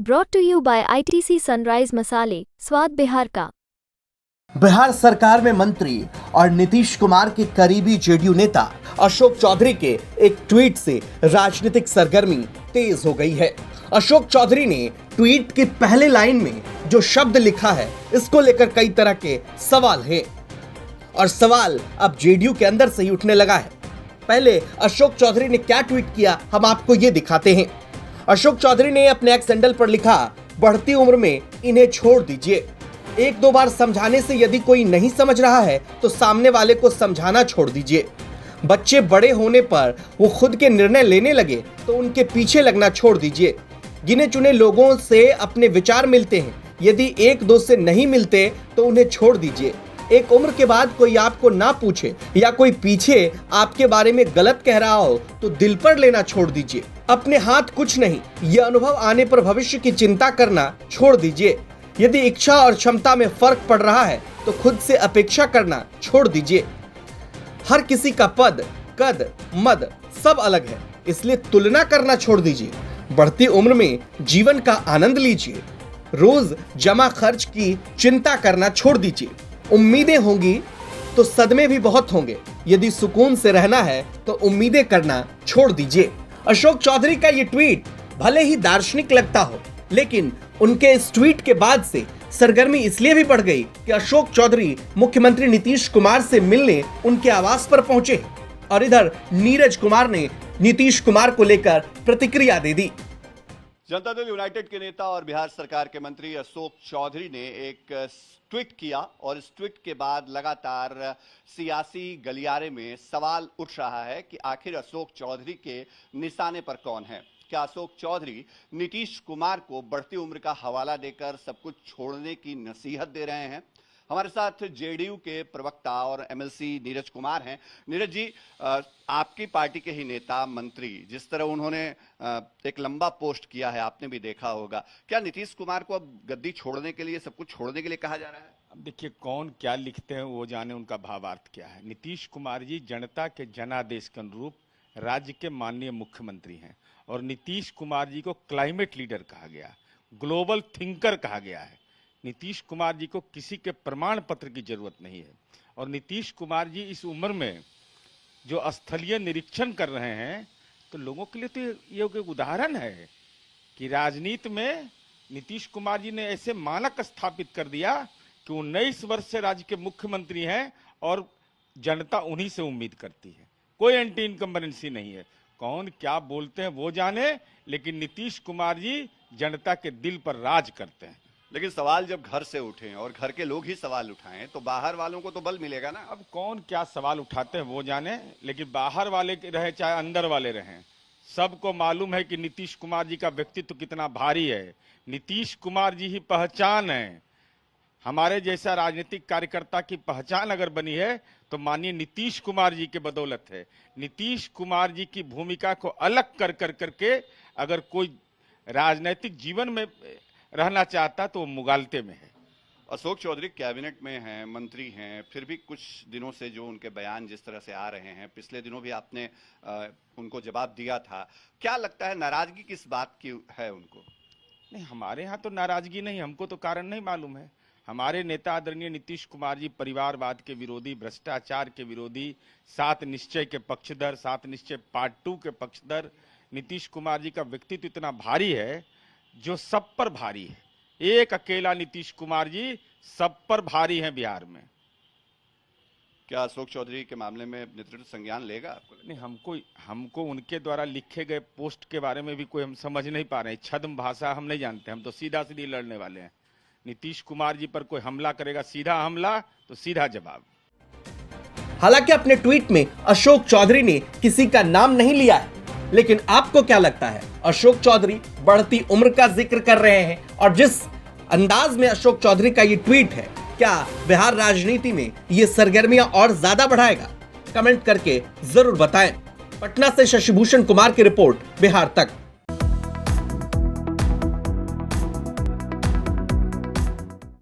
Brought to you by ITC Sunrise मसाले, स्वाद बिहार का। बिहार सरकार में मंत्री और नीतीश कुमार के करीबी जेडीयू नेता अशोक चौधरी के एक ट्वीट से राजनीतिक सरगर्मी तेज हो गई है। अशोक चौधरी ने ट्वीट के पहले लाइन में जो शब्द लिखा है, इसको लेकर कई तरह के सवाल हैं और सवाल अब जेडीयू के अंदर से ही उठने लगा है। पहले अशोक चौधरी ने क्या ट्वीट किया, हम आपको ये दिखाते हैं। अशोक चौधरी ने अपने एक्स हैंडल पर लिखा, बढ़ती उम्र में इन्हें छोड़ दीजिए। एक दो बार समझाने से यदि कोई नहीं समझ रहा है तो सामने वाले को समझाना छोड़ दीजिए। बच्चे बड़े होने पर वो खुद के निर्णय लेने लगे तो उनके पीछे लगना छोड़ दीजिए। गिने चुने लोगों से अपने विचार मिलते हैं, यदि एक दो से नहीं मिलते तो उन्हें छोड़ दीजिए। एक उम्र के बाद कोई आपको ना पूछे या कोई पीछे आपके बारे में गलत कह रहा हो तो दिल पर लेना छोड़ दीजिए। अपने हाथ कुछ नहीं, यह अनुभव आने पर भविष्य की चिंता करना छोड़ दीजिए। यदि इच्छा और क्षमता में फर्क पड़ रहा है तो खुद से अपेक्षा करना छोड़ दीजिए। हर किसी का पद, कद, मद सब अलग है, इसलिए तुलना करना छोड़ दीजिए। बढ़ती उम्र में जीवन का आनंद लीजिए। रोज जमा खर्च की चिंता करना छोड़ दीजिए। उम्मीदें होंगी तो सदमे भी बहुत होंगे। यदि सुकून से रहना है तो उम्मीदें करना छोड़ दीजिए। अशोक चौधरी का ये ट्वीट भले ही दार्शनिक लगता हो, लेकिन उनके इस ट्वीट के बाद से सरगर्मी इसलिए भी बढ़ गई कि अशोक चौधरी मुख्यमंत्री नीतीश कुमार से मिलने उनके आवास पर पहुंचे और इधर नीरज कुमार ने नीतीश कुमार को लेकर प्रतिक्रिया दे दी। जनता दल यूनाइटेड के नेता और बिहार सरकार के मंत्री अशोक चौधरी ने एक ट्वीट किया और इस ट्वीट के बाद लगातार सियासी गलियारे में सवाल उठ रहा है कि आखिर अशोक चौधरी के निशाने पर कौन है। क्या अशोक चौधरी नीतीश कुमार को बढ़ती उम्र का हवाला देकर सब कुछ छोड़ने की नसीहत दे रहे हैं? हमारे साथ जेडीयू के प्रवक्ता और एमएलसी नीरज कुमार हैं। नीरज जी, आपकी पार्टी के ही नेता मंत्री, जिस तरह उन्होंने एक लंबा पोस्ट किया है, आपने भी देखा होगा, क्या नीतीश कुमार को अब गद्दी छोड़ने के लिए, सब कुछ छोड़ने के लिए कहा जा रहा है? अब देखिए, कौन क्या लिखते हैं वो जाने, उनका भावार्थ क्या है। नीतीश कुमार जी जनता के जनादेश के अनुरूप राज्य के माननीय मुख्यमंत्री हैं और नीतीश कुमार जी को क्लाइमेट लीडर कहा गया, ग्लोबल थिंकर कहा गया है। नीतीश कुमार जी को किसी के प्रमाण पत्र की जरूरत नहीं है और नीतीश कुमार जी इस उम्र में जो स्थलीय निरीक्षण कर रहे हैं तो लोगों के लिए तो ये एक उदाहरण है कि राजनीति में नीतीश कुमार जी ने ऐसे मानक स्थापित कर दिया कि 19 वर्ष से राज्य के मुख्यमंत्री हैं और जनता उन्हीं से उम्मीद करती है। कोई एंटी इनकम्बेंसी नहीं है। कौन क्या बोलते हैं वो जाने, लेकिन नीतीश कुमार जी जनता के दिल पर राज करते हैं। लेकिन सवाल जब घर से उठे और घर के लोग ही सवाल उठाएं तो बाहर वालों को तो बल मिलेगा ना। अब कौन क्या सवाल उठाते हैं वो जाने, लेकिन बाहर वाले रहे चाहे अंदर वाले रहें, सबको मालूम है कि नीतीश कुमार जी का व्यक्तित्व कितना भारी है। नीतीश कुमार जी ही पहचान है। हमारे जैसा राजनीतिक कार्यकर्ता की पहचान अगर बनी है तो माननीय नीतीश कुमार जी के बदौलत है। नीतीश कुमार जी की भूमिका को अलग कर करके अगर कोई राजनीतिक जीवन में रहना चाहता तो वो मुगालते में है। अशोक चौधरी कैबिनेट में हैं, मंत्री हैं, फिर भी कुछ दिनों से जो उनके बयान जिस तरह से आ रहे हैं, पिछले दिनों भी आपने उनको जवाब दिया था, क्या लगता है नाराजगी किस बात की है उनको? नहीं, हमारे यहाँ तो नाराजगी नहीं, हमको तो कारण नहीं मालूम है। हमारे नेता आदरणीय नीतीश कुमार जी परिवारवाद के विरोधी, भ्रष्टाचार के विरोधी, 7 निश्चय के पक्षधर, 7 निश्चय पार्ट 2 के पक्षधर। नीतीश कुमार जी का व्यक्तित्व इतना भारी है जो सब पर भारी है। एक अकेला नीतीश कुमार जी सब पर भारी है बिहार में। क्या अशोक चौधरी के मामले में नेतृत्व संज्ञान लेगा आपको? नहीं, हमको उनके द्वारा लिखे गए पोस्ट के बारे में भी कोई हम समझ नहीं पा रहे हैं। छद्म भाषा हम नहीं जानते, हम तो सीधा सीधी लड़ने वाले हैं। नीतीश कुमार जी पर कोई हमला करेगा, सीधा हमला तो सीधा जवाब। हालांकि अपने ट्वीट में अशोक चौधरी ने किसी का नाम नहीं लिया है, लेकिन आपको क्या लगता है? अशोक चौधरी बढ़ती उम्र का जिक्र कर रहे हैं और जिस अंदाज में अशोक चौधरी का ये ट्वीट है, क्या बिहार राजनीति में ये सरगर्मियां और ज्यादा बढ़ाएगा? कमेंट करके जरूर बताएं। पटना से शशिभूषण कुमार की रिपोर्ट, बिहार तक।